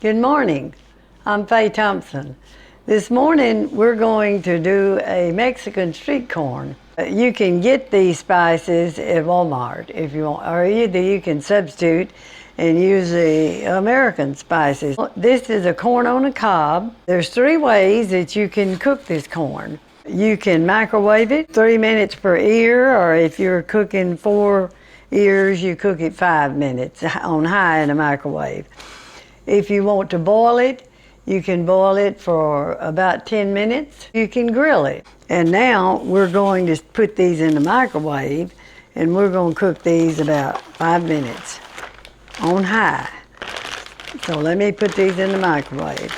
Good morning. I'm Faye Thompson. This morning we're going to do a Mexican street corn. You can get these spices at Walmart if you want, or either you can substitute and use the American spices. This is a corn on a cob. There's 3 ways that you can cook this corn. You can microwave it 3 minutes per ear, or if you're cooking 4 ears, you cook it 5 minutes on high in a microwave. If you want to boil it, you can boil it for about 10 minutes. You can grill it. And now we're going to put these in the microwave, and we're going to cook these about 5 minutes on high. So let me put these in the microwave.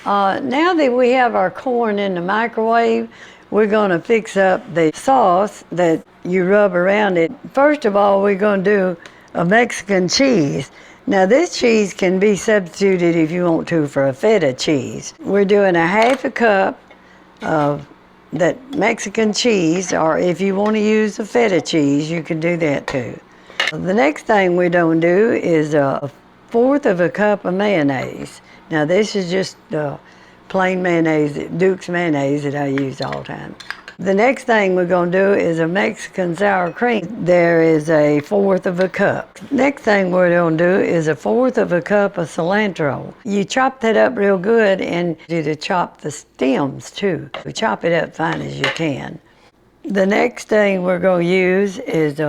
Now that we have our corn in the microwave, we're going to fix up the sauce that you rub around it. First of all, we're going to do a Mexican cheese. Now this cheese can be substituted if you want to for a feta cheese. We're doing a 1/2 cup of that Mexican cheese, or if you want to use a feta cheese, you can do that too. The next thing we're going to do is 1/4 cup of mayonnaise. Now this is just plain mayonnaise, Duke's mayonnaise that I use all the time. The next thing we're going to do is a Mexican sour cream. There is a 1/4 cup. Next thing we're going to do is a 1/4 cup of cilantro. You chop that up real good, and you to chop the stems too. We chop it up fine as you can. The next thing we're going to use is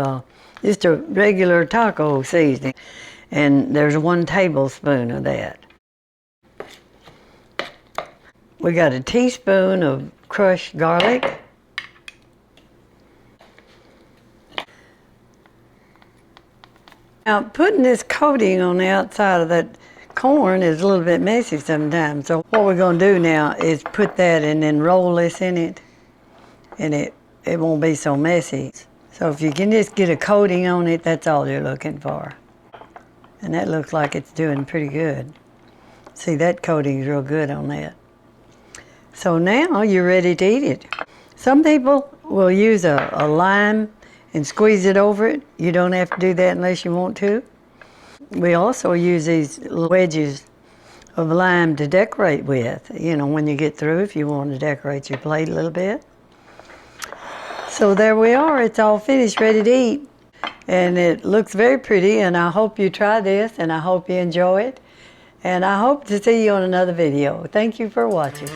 just a regular taco seasoning, and there's 1 tablespoon of that. We got a teaspoon of crushed garlic. Now, putting this coating on the outside of that corn is a little bit messy sometimes. So what we're going to do now is put that and then roll this in it, and it won't be so messy. So if you can just get a coating on it, that's all you're looking for. And that looks like it's doing pretty good. See, that coating's real good on that. So now you're ready to eat it. Some people will use a lime and squeeze it over it. You don't have to do that unless you want to. We also use these wedges of lime to decorate with, you know, when you get through, if you want to decorate your plate a little bit. So there we are, it's all finished, ready to eat. And it looks very pretty, and I hope you try this, and I hope you enjoy it. And I hope to see you on another video. Thank you for watching.